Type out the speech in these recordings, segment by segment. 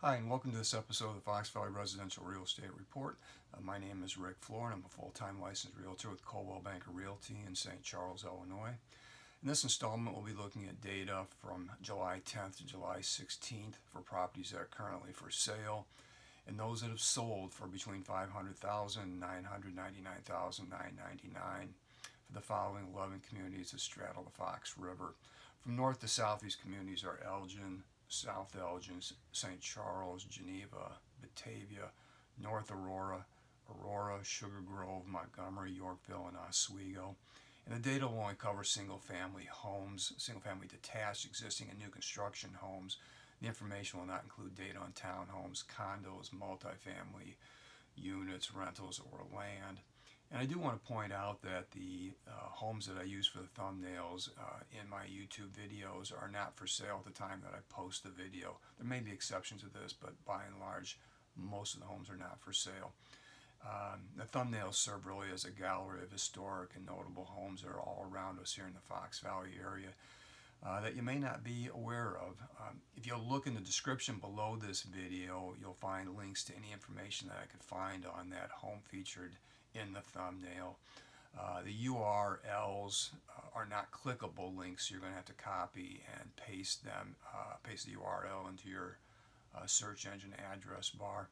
Hi, and welcome to this episode of the Fox Valley Residential Real Estate Report. My name is Rick Floor, and I'm a full-time licensed realtor with Coldwell Banker Realty in St. Charles, Illinois. In this installment, we'll be looking at data from July 10th to July 16th for properties that are currently for sale, and those that have sold for between $500,000 and $999,999 for the following 11 communities that straddle the Fox River. From north to south, these communities are Elgin, South Elgin, St. Charles, Geneva, Batavia, North Aurora, Sugar Grove, Montgomery, Yorkville, and Oswego. And the data will only cover single-family homes, single-family detached, existing, and new construction homes. The information will not include data on townhomes, condos, multifamily units, rentals, or land. And I do want to point out that the homes that I use for the thumbnails in my YouTube videos are not for sale at the time that I post the video. There may be exceptions to this, but by and large, most of the homes are not for sale. The thumbnails serve really as a gallery of historic and notable homes that are all around us here in the Fox Valley area that you may not be aware of. If you'll look in the description below this video, you'll find links to any information that I could find on that home featured in the thumbnail. The URLs are not clickable links, so you're going to have to copy and paste them, paste the URL into your search engine address bar.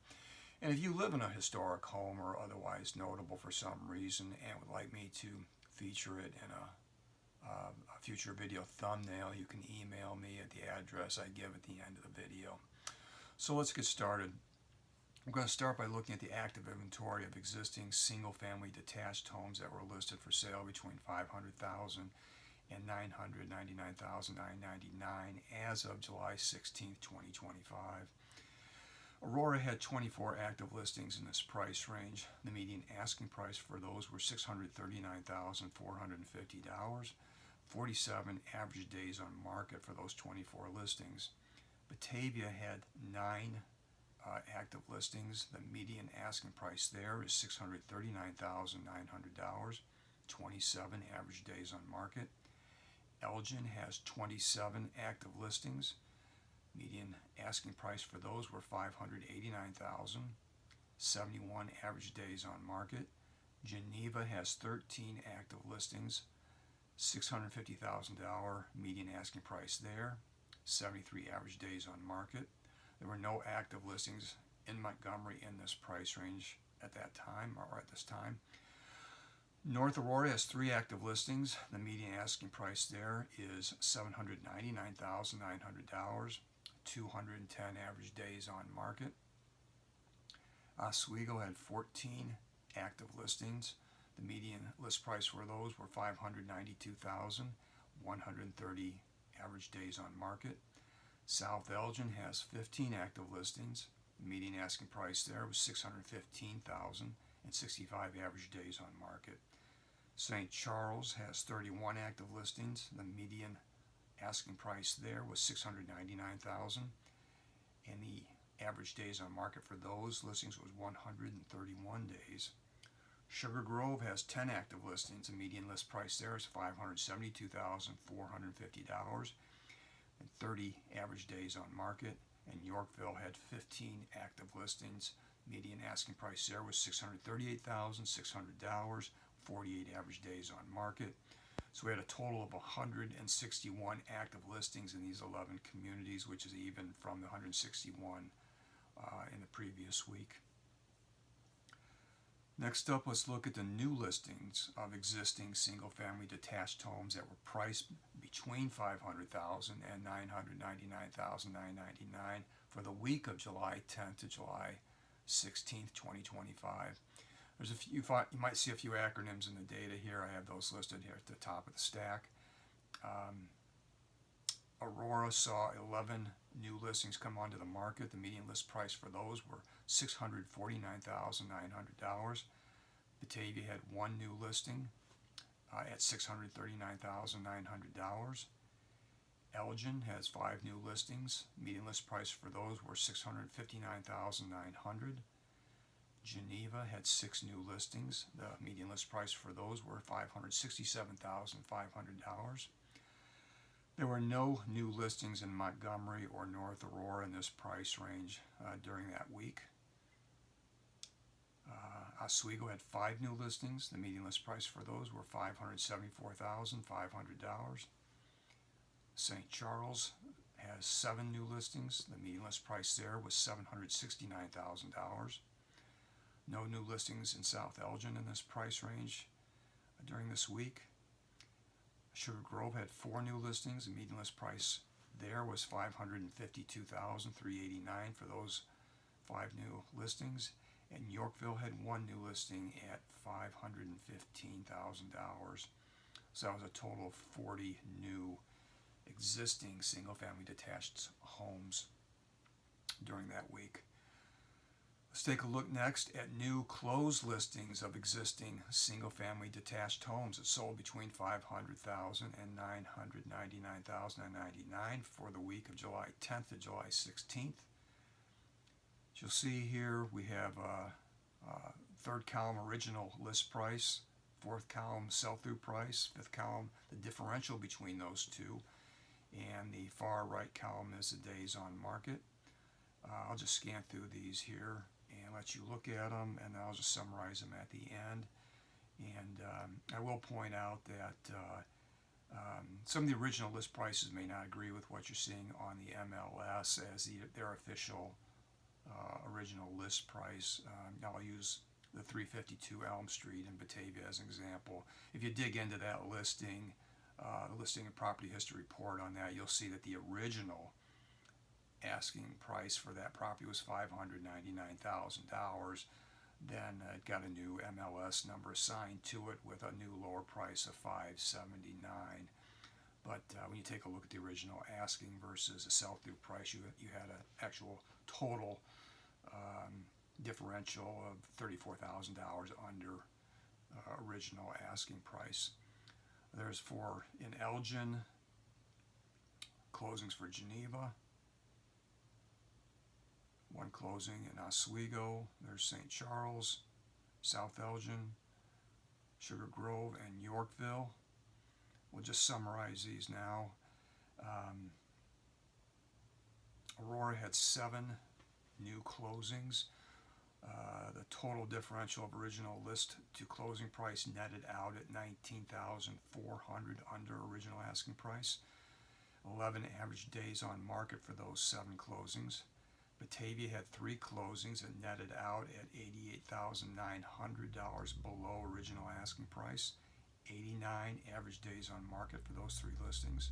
And if you live in a historic home or otherwise notable for some reason and would like me to feature it in a future video thumbnail, you can email me at the address I give at the end of the video. So let's get started. I'm going to start by looking at the active inventory of existing single-family detached homes that were listed for sale between $500,000 and $999,999 as of July 16, 2025. Aurora had 24 active listings in this price range. The median asking price for those were $639,450, 47 average days on market for those 24 listings. Batavia had 9 active listings. The median asking price there is $639,900, 27 average days on market. Elgin has 27 active listings. Median asking price for those were $589,000, 71 average days on market. Geneva has 13 active listings, $650,000 median asking price there, 73 average days on market. There were no active listings in Montgomery in this price range at that time or at this time. North Aurora has 3 active listings. The median asking price there is $799,900, 210 average days on market. Oswego had 14 active listings. The median list price for those were $592,130 average days on market. South Elgin has 15 active listings. The median asking price there was $615,065 average days on market. St. Charles has 31 active listings. The median asking price there was $699,000, and the average days on market for those listings was 131 days. Sugar Grove has 10 active listings. The median list price there is $572,450 and 30 average days on market. And Yorkville had 15 active listings. Median asking price there was $638,600, 48 average days on market. So we had a total of 161 active listings in these 11 communities, which is even from the 161 in the previous week. Next up, let's look at the new listings of existing single-family detached homes that were priced between $500,000 and $999,999 for the week of July 10th to July 16th, 2025. There's you might see a few acronyms in the data here. I have those listed here at the top of the stack. Aurora saw 11 new listings come onto the market. The median list price for those were $649,900. Batavia had 1 new listing at $639,900. Elgin has 5 new listings. Median list price for those were $659,900. Geneva had 6 new listings. The median list price for those were $567,500. There were no new listings in Montgomery or North Aurora in this price range during that week. Oswego had 5 new listings. The median list price for those were $574,500. St. Charles has 7 new listings. The median list price there was $769,000. No new listings in South Elgin in this price range during this week. Sugar Grove had 4 new listings. The median list price there was $552,389 for those 5 new listings. And Yorkville had 1 new listing at $515,000. So that was a total of 40 new existing single-family detached homes during that week. Let's take a look next at new closed listings of existing single-family detached homes that sold between $500,000 and $999,999 for the week of July 10th to July 16th. As you'll see here, we have third column original list price, fourth column sell-through price, fifth column the differential between those two, and the far right column is the days on market. I'll just scan through these here and let you look at them, and I'll just summarize them at the end. And I will point out that some of the original list prices may not agree with what you're seeing on the MLS as their official original list price. I'll use the 352 Elm Street in Batavia as an example. If you dig into that listing, the listing and property history report on that, you'll see that the original asking price for that property was $599,000. Then it got a new MLS number assigned to it with a new lower price of $579. But when you take a look at the original asking versus a sell-through price, you had an actual total differential of $34,000 under original asking price. There's 4 in Elgin, closings for Geneva, 1 closing in Oswego. There's St. Charles, South Elgin, Sugar Grove, and Yorkville. We'll just summarize these now. Aurora had 7 new closings. The total differential of original list to closing price netted out at $19,400 under original asking price. 11 average days on market for those 7 closings. Batavia had 3 closings and netted out at $88,900 below original asking price. 89 average days on market for those 3 listings.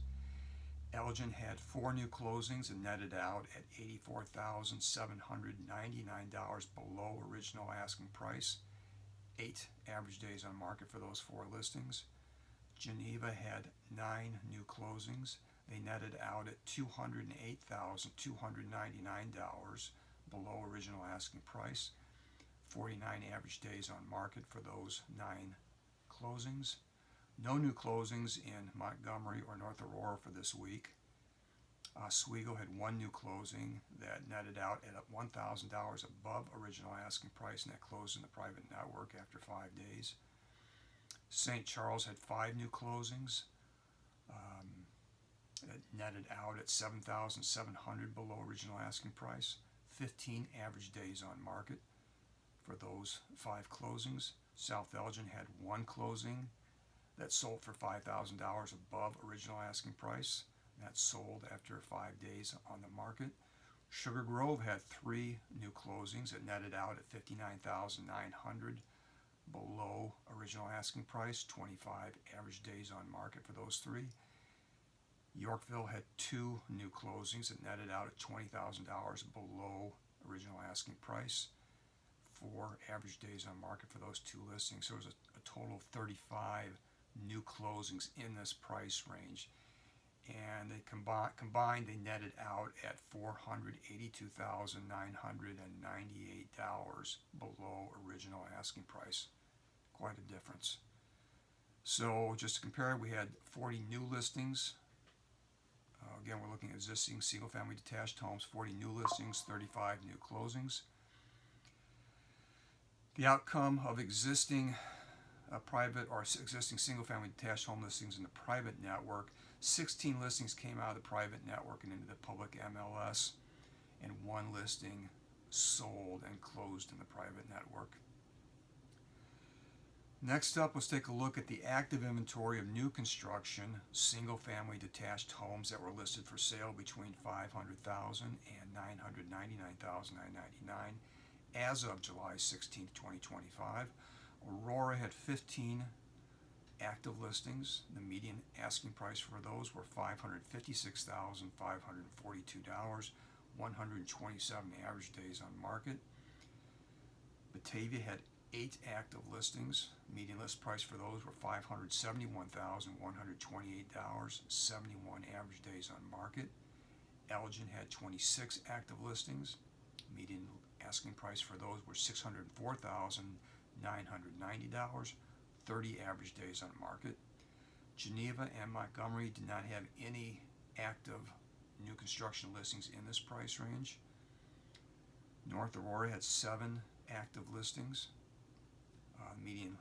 Elgin had 4 new closings and netted out at $84,799 below original asking price. 8 average days on market for those 4 listings. Geneva had 9 new closings. They netted out at $208,299 below original asking price. 49 average days on market for those 9 closings. No new closings in Montgomery or North Aurora for this week. Oswego had 1 new closing that netted out at $1,000 above original asking price, and that closed in the private network after 5 days. St. Charles had 5 new closings that netted out at $7,700 below original asking price. 15 average days on market for those 5 closings. South Elgin had 1 closing that sold for $5,000 above original asking price. That sold after 5 days on the market. Sugar Grove had 3 new closings that netted out at $59,900 below original asking price. 25 average days on market for those 3. Yorkville had 2 new closings that netted out at $20,000 below original asking price. 4 average days on market for those 2 listings. So it was a total of 35 new closings in this price range, and they combined they netted out at $482,998 below original asking price. Quite a difference. So just to compare, we had 40 new listings. Again, we're looking at existing single-family detached homes, 40 new listings, 35 new closings. The outcome of existing private or existing single-family detached home listings in the private network, 16 listings came out of the private network and into the public MLS, and 1 listing sold and closed in the private network. Next up, let's take a look at the active inventory of new construction single-family detached homes that were listed for sale between $500,000 and $999,999 as of July 16, 2025. Aurora had 15 active listings. The median asking price for those were $556,542, 127 average days on market. Batavia had 8 active listings. Median list price for those were $571,128, 71 average days on market. Elgin had 26 active listings. Median asking price for those were $604,990, 30 average days on market. Geneva and Montgomery did not have any active new construction listings in this price range. North Aurora had 7 active listings. Median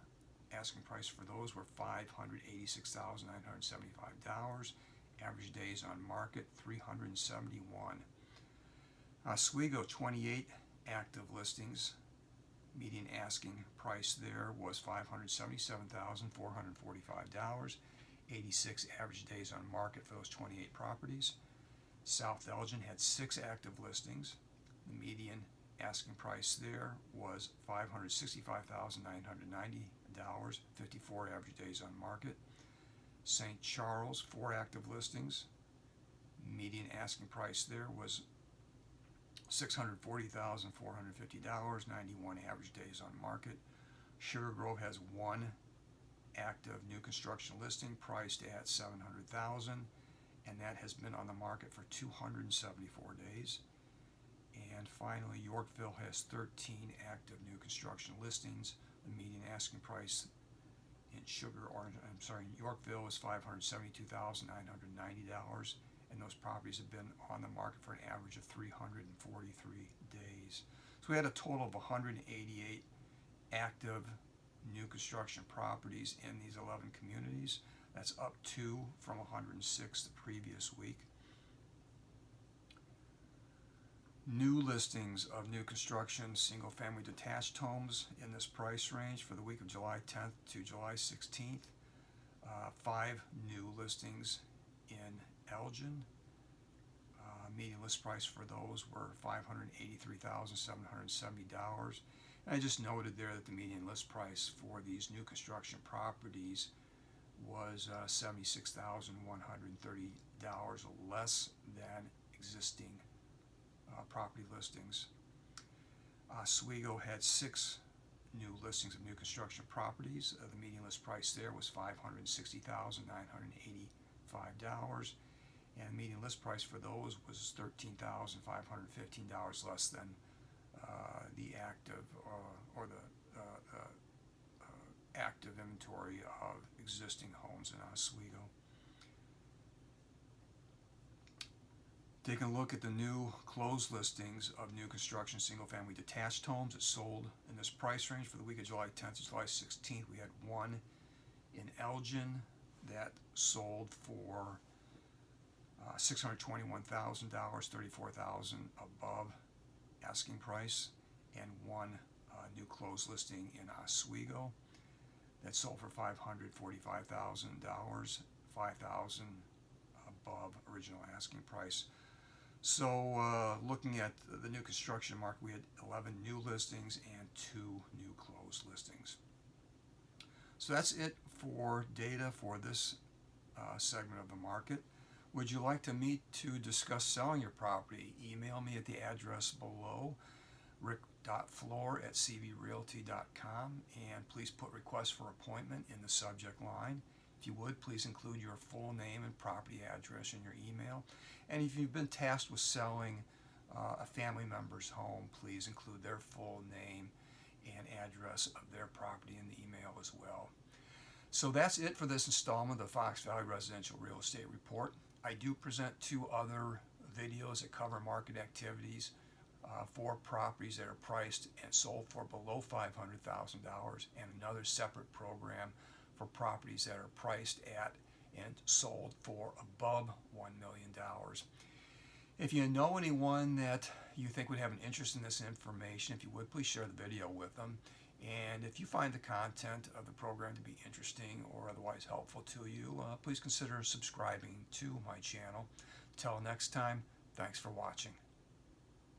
asking price for those were $586,975. Average days on market 371. Oswego 28 active listings. Median asking price there was $577,445. 86 average days on market for those 28 properties. South Elgin had 6 active listings. The median asking price there was $565,990, 54 average days on market. St. Charles, 4 active listings. Median asking price there was $640,450, 91 average days on market. Sugar Grove has 1 active new construction listing priced at $700,000, and that has been on the market for 274 days. And finally, Yorkville has 13 active new construction listings. The median asking price in Yorkville is $572,990, and those properties have been on the market for an average of 343 days. So we had a total of 188 active new construction properties in these 11 communities. That's up 2 from 106 the previous week. New listings of new construction single-family detached homes in this price range for the week of July 10th to July 16th. 5 new listings in Elgin. Median list price for those were $583,770. And I just noted there that the median list price for these new construction properties was $76,130 less than existing property listings. Oswego had 6 new listings of new construction properties. The median list price there was $560,985, and the median list price for those was $13,515 less than the active active inventory of existing homes in Oswego. Taking a look at the new closed listings of new construction single-family detached homes that sold in this price range for the week of July 10th to July 16th. We had 1 in Elgin that sold for $621,000, $34,000 above asking price, and 1 new closed listing in Oswego that sold for $545,000, $5,000 above original asking price. So looking at the new construction market, we had 11 new listings and 2 new closed listings. So that's it for data for this segment of the market. Would you like to meet to discuss selling your property? Email me at the address below, rick.floor@cvrealty.com, and please put request for appointment in the subject line. If you would, please include your full name and property address in your email. And if you've been tasked with selling a family member's home, please include their full name and address of their property in the email as well. So that's it for this installment of the Fox Valley Residential Real Estate Report. I do present 2 other videos that cover market activities for properties that are priced and sold for below $500,000, and another separate program for properties that are priced at and sold for above $1 million. If you know anyone that you think would have an interest in this information, if you would, please share the video with them. And if you find the content of the program to be interesting or otherwise helpful to you, please consider subscribing to my channel. Till next time, thanks for watching.